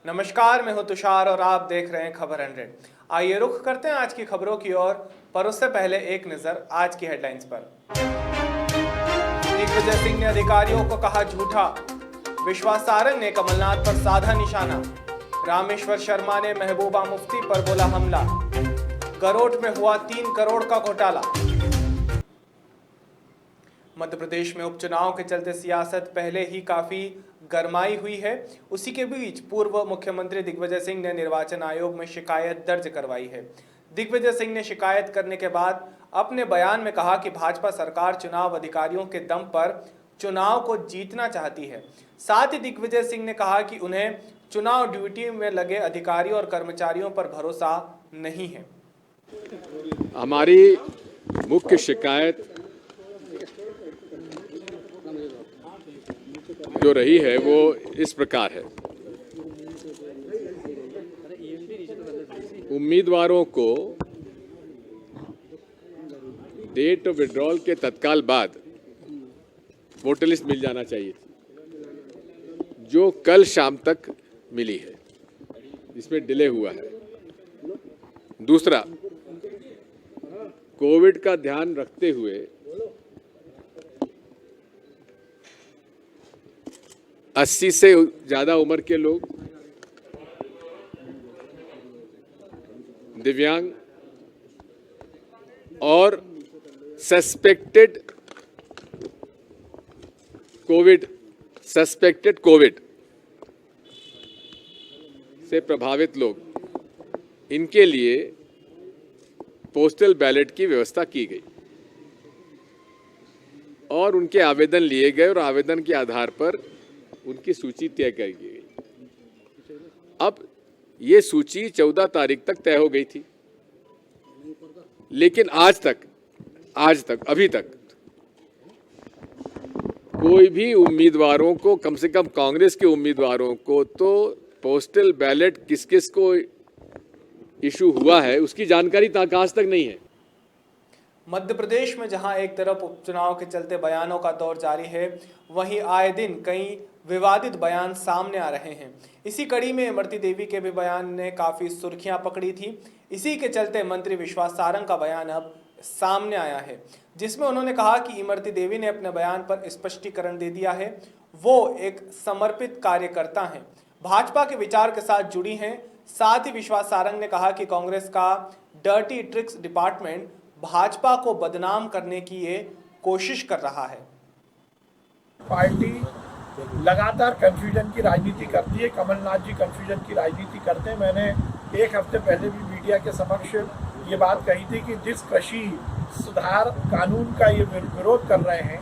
नमस्कार, मैं हूं तुषार और आप देख रहे हैं खबर 100। आइए रुख करते हैं आज की खबरों की ओर, पर उससे पहले एक नजर आज की हेडलाइंस पर। दिग्विजय सिंह ने अधिकारियों को कहा झूठा, विश्वास सारंग ने कमलनाथ पर साधा निशाना, रामेश्वर शर्मा ने महबूबा मुफ्ती पर बोला हमला, गरोट में हुआ 3 करोड़ का घोटाला। मध्य प्रदेश में उपचुनाव के चलते सियासत पहले ही काफी गरमाई हुई है। उसी के बीच पूर्व मुख्यमंत्री दिग्विजय सिंह ने निर्वाचन आयोग में शिकायत दर्ज करवाई है। दिग्विजय सिंह ने शिकायत करने के बाद अपने बयान में कहा कि भाजपा सरकार चुनाव अधिकारियों के दम पर चुनाव को जीतना चाहती है। साथ ही दिग्विजय सिंह ने कहा कि उन्हें चुनाव ड्यूटी में लगे अधिकारियों और कर्मचारियों पर भरोसा नहीं है। हमारी मुख्य शिकायत जो रही है वो इस प्रकार है। उम्मीदवारों को डेट ऑफ विड्रॉल के तत्काल बाद वोटर लिस्ट मिल जाना चाहिए, जो कल शाम तक मिली है। इसमें डिले हुआ है। दूसरा, कोविड का ध्यान रखते हुए 80 से ज्यादा उम्र के लोग, दिव्यांग और सस्पेक्टेड कोविड से प्रभावित लोग, इनके लिए पोस्टल बैलेट की व्यवस्था की गई और उनके आवेदन लिए गए और आवेदन के आधार पर उनकी सूची तय कर दी गई। अब ये सूची 14 तारीख तक तय हो गई थी, लेकिन आज तक अभी तक कोई भी उम्मीदवारों को, कम से कम कांग्रेस के उम्मीदवारों को, तो पोस्टल बैलेट किस किस को इशू हुआ है उसकी जानकारी आज तक नहीं है। मध्य प्रदेश में जहां एक तरफ उपचुनाव के चलते बयानों का दौर जारी है, वहीं आए दिन कई विवादित बयान सामने आ रहे हैं। इसी कड़ी में इमरती देवी के भी बयान ने काफी सुर्खियां पकड़ी थी। इसी के चलते मंत्री विश्वास सारंग का बयान अब सामने आया है, जिसमें उन्होंने कहा कि इमरती देवी ने अपने बयान पर स्पष्टीकरण दे दिया है। वो एक समर्पित कार्यकर्ता हैं, भाजपा के विचार के साथ जुड़ी हैं। साथ ही विश्वास सारंग ने कहा कि कांग्रेस का डर्टी ट्रिक्स डिपार्टमेंट भाजपा को बदनाम करने की ये कोशिश कर रहा है। पार्टी लगातार कंफ्यूजन की राजनीति करती है। कमलनाथ जी कंफ्यूजन की राजनीति करते हैं। मैंने एक हफ्ते पहले भी मीडिया के समक्ष ये बात कही थी कि जिस कृषि सुधार कानून का ये विरोध कर रहे हैं,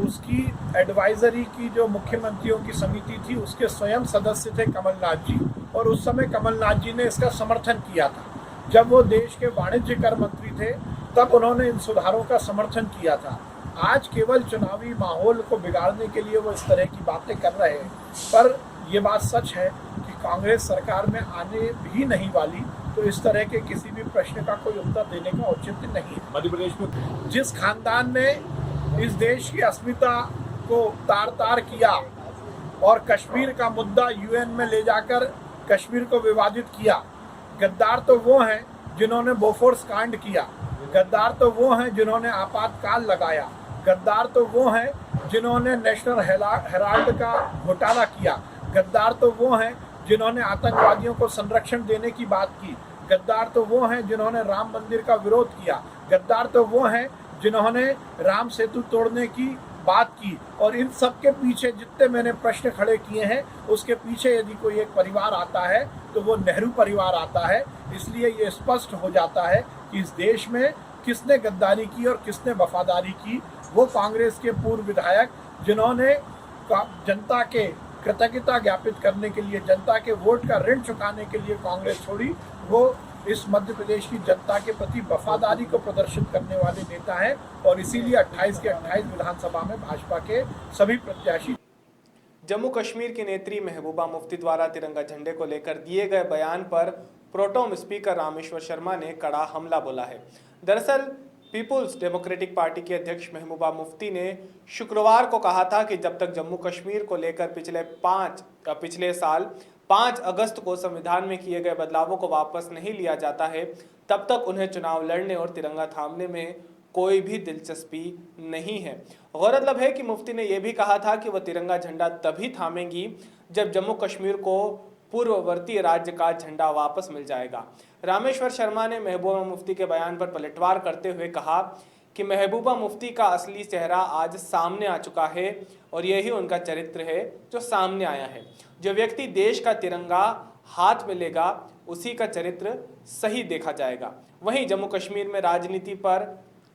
उसकी एडवाइजरी की जो मुख्यमंत्रियों की समिति थी, उसके स्वयं सदस्य थे कमलनाथ जी, और उस समय कमलनाथ जी ने इसका समर्थन किया था। जब वो देश के वाणिज्य कर मंत्री थे, तब उन्होंने इन सुधारों का समर्थन किया था। आज केवल चुनावी माहौल को बिगाड़ने के लिए वो इस तरह की बातें कर रहे हैं, पर ये बात सच है कि कांग्रेस सरकार में आने भी नहीं वाली, तो इस तरह के किसी भी प्रश्न का कोई उत्तर देने का औचित्य नहीं है। मध्य प्रदेश में जिस खानदान ने इस देश की अस्मिता को तार-तार किया और कश्मीर का मुद्दा यूएन में ले जाकर कश्मीर को विवादित किया, गद्दार तो वो हैं जिन्होंने बोफोर्स कांड किया, गद्दार तो वो हैं जिन्होंने आपातकाल लगाया, गद्दार तो वो हैं जिन्होंने नेशनल हेराल्ड का घोटाला किया, गद्दार तो वो हैं जिन्होंने आतंकवादियों को संरक्षण देने की बात की, गद्दार तो वो हैं जिन्होंने राम मंदिर का विरोध किया, गद्दार तो वो हैं जिन्होंने राम सेतु तोड़ने की बात की। और इन सब के पीछे जितने मैंने प्रश्न खड़े किए हैं, उसके पीछे यदि कोई एक परिवार आता है तो वो नेहरू परिवार आता है। इसलिए ये स्पष्ट हो जाता है कि इस देश में किसने गद्दारी की और किसने वफादारी की। वो कांग्रेस के पूर्व विधायक जिन्होंने जनता के कृतज्ञता ज्ञापित करने के लिए, जनता के वोट का ऋण चुकाने के लिए कांग्रेस छोड़ी, वो इस मध्य प्रदेश की जनता के प्रति वफादारी को प्रदर्शित करने वाले नेता हैं। और इसीलिए 28 के 28 विधानसभा में भाजपा के सभी प्रत्याशी। जम्मू कश्मीर की नेत्री महबूबा मुफ्ती द्वारा तिरंगा झंडे को लेकर दिए गए बयान पर प्रोटेम स्पीकर रामेश्वर शर्मा ने कड़ा हमला बोला है। दरअसल पीपुल्स डेमोक्रेटिक पार्टी की अध्यक्ष महबूबा मुफ्ती ने शुक्रवार को कहा था कि जब तक जम्मू कश्मीर को लेकर पिछले साल 5 अगस्त को संविधान में किए गए बदलावों को वापस नहीं लिया जाता है, तब तक उन्हें चुनाव लड़ने और तिरंगा थामने में कोई भी दिलचस्पी नहीं है। गौरतलब है कि मुफ्ती ने यह भी कहा था कि वह तिरंगा झंडा तभी थामेंगी जब जम्मू कश्मीर को पूर्ववर्ती राज्य का झंडा वापस मिल जाएगा। रामेश्वर शर्मा ने महबूबा मुफ्ती के बयान पर पलटवार करते हुए कहा कि महबूबा मुफ्ती का असली चेहरा आज सामने आ चुका है और यही उनका चरित्र है जो सामने आया है। जो व्यक्ति देश का तिरंगा हाथ में लेगा उसी का चरित्र सही देखा जाएगा। वहीं जम्मू कश्मीर में राजनीति पर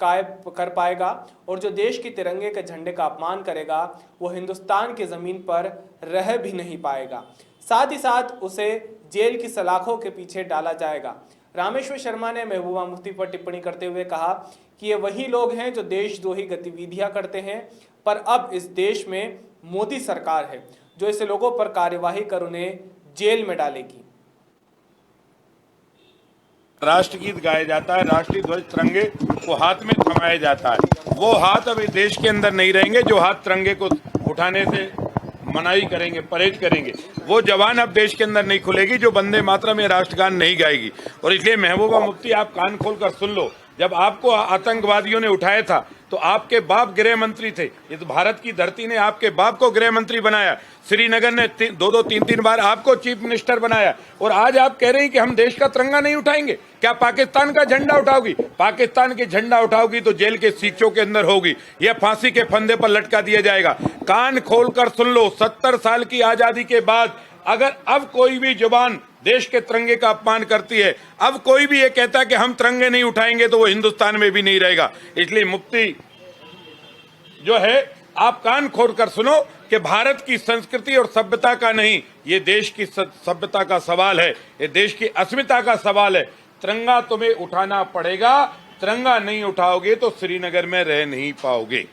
कायम कर पाएगा और जो देश के तिरंगे के झंडे का अपमान करेगा वो हिंदुस्तान की जमीन पर रह भी नहीं पाएगा। साथ ही साथ उसे जेल की सलाखों के पीछे डाला जाएगा। रामेश्वर शर्मा ने महबूबा मुफ्ती पर टिप्पणी करते हुए कहा कि ये वही लोग हैं जो देशद्रोही गतिविधियां करते हैं, पर अब इस देश में मोदी सरकार है जो ऐसे लोगों पर कार्यवाही कर उन्हें जेल में डालेगी। राष्ट्रगीत गाया जाता है, राष्ट्रीय ध्वज तिरंगे को हाथ में थमाया जाता है। वो हाथ अभी देश के अंदर नहीं रहेंगे जो हाथ तिरंगे को उठाने से मनाही करेंगे, परहेज करेंगे। वो जवान अब देश के अंदर नहीं खुलेगी जो वंदे मातरम में राष्ट्रगान नहीं गाएगी। और इसलिए महबूबा मुफ्ती, आप कान खोलकर सुन लो, जब आपको आतंकवादियों ने उठाया था तो आपके बाप गृह मंत्री थे। ये तो भारत की धरती ने आपके बाप को गृह मंत्री बनाया, श्रीनगर ने 2-3 बार आपको चीफ मिनिस्टर बनाया, और आज आप कह रहे हैं कि हम देश का तिरंगा नहीं उठाएंगे। क्या पाकिस्तान का झंडा उठाओगी? पाकिस्तान के झंडा उठाओगी तो जेल के सीखों के अंदर होगी या फांसी के फंदे पर लटका दिया जाएगा। कान खोलकर सुन लो, 70 साल की आजादी के बाद अगर अब कोई भी जुबान देश के तिरंगे का अपमान करती है, अब कोई भी ये कहता है कि हम तिरंगे नहीं उठाएंगे, तो वो हिंदुस्तान में भी नहीं रहेगा। इसलिए मुफ्ती जो है, आप कान खोलकर सुनो कि भारत की संस्कृति और सभ्यता का नहीं, ये देश की सभ्यता का सवाल है, ये देश की अस्मिता का सवाल है। तिरंगा तुम्हें उठाना पड़ेगा, तिरंगा नहीं उठाओगे तो श्रीनगर में रह नहीं पाओगे।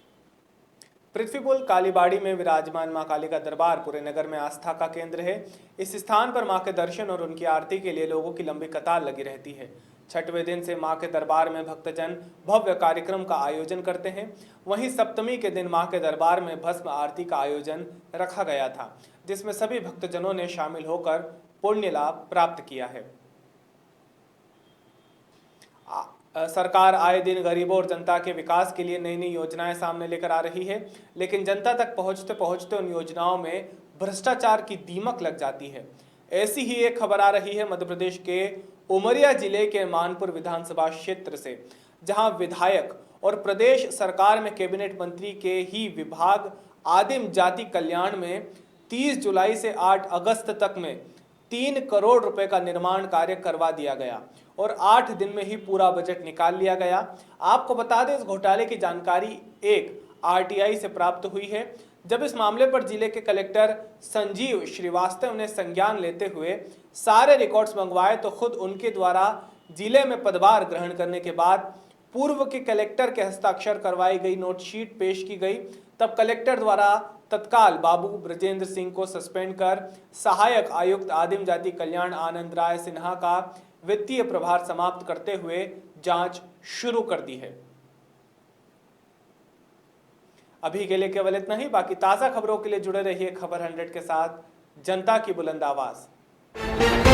पृथ्वीपुल कालीबाड़ी में विराजमान मां काली का दरबार पूरे नगर में आस्था का केंद्र है। इस स्थान पर मां के दर्शन और उनकी आरती के लिए लोगों की लंबी कतार लगी रहती है। छठवें दिन से मां के दरबार में भक्तजन भव्य कार्यक्रम का आयोजन करते हैं। वहीं सप्तमी के दिन मां के दरबार में भस्म आरती का आयोजन रखा गया था, जिसमें सभी भक्तजनों ने शामिल होकर पुण्य लाभ प्राप्त किया है। सरकार आए दिन गरीबों और जनता के विकास के लिए नई नई योजनाएं सामने लेकर आ रही है, लेकिन जनता तक पहुंचते पहुंचते उन योजनाओं में भ्रष्टाचार की दीमक लग जाती है। ऐसी ही एक खबर आ रही है मध्य प्रदेश के उमरिया जिले के मानपुर विधानसभा क्षेत्र से, जहां विधायक और प्रदेश सरकार में कैबिनेट मंत्री के ही विभाग आदिम जाति कल्याण में 30 जुलाई से 8 अगस्त तक में 3 करोड़ रुपए का निर्माण कार्य करवा दिया गया और 8 दिन में ही पूरा बजट निकाल लिया गया। आपको बता दें, इस घोटाले की जानकारी एक आरटीआई से प्राप्त हुई है। जब इस मामले पर जिले के कलेक्टर संजीव श्रीवास्तव ने संज्ञान लेते हुए सारे रिकॉर्ड्स मंगवाए तो खुद उनके द्वारा जिले में पदभार ग्रहण करने के बाद पूर्व के कलेक्टर के हस्ताक्षर करवाई गई नोटशीट पेश की गई। तब कलेक्टर द्वारा तत्काल बाबू ब्रजेंद्र सिंह को सस्पेंड कर सहायक आयुक्त आदिम जाति कल्याण आनंद राय सिन्हा का वित्तीय प्रभार समाप्त करते हुए जांच शुरू कर दी है। अभी के लिए केवल इतना ही। बाकी ताजा खबरों के लिए जुड़े रहिए खबर 100 के साथ, जनता की बुलंद आवाज।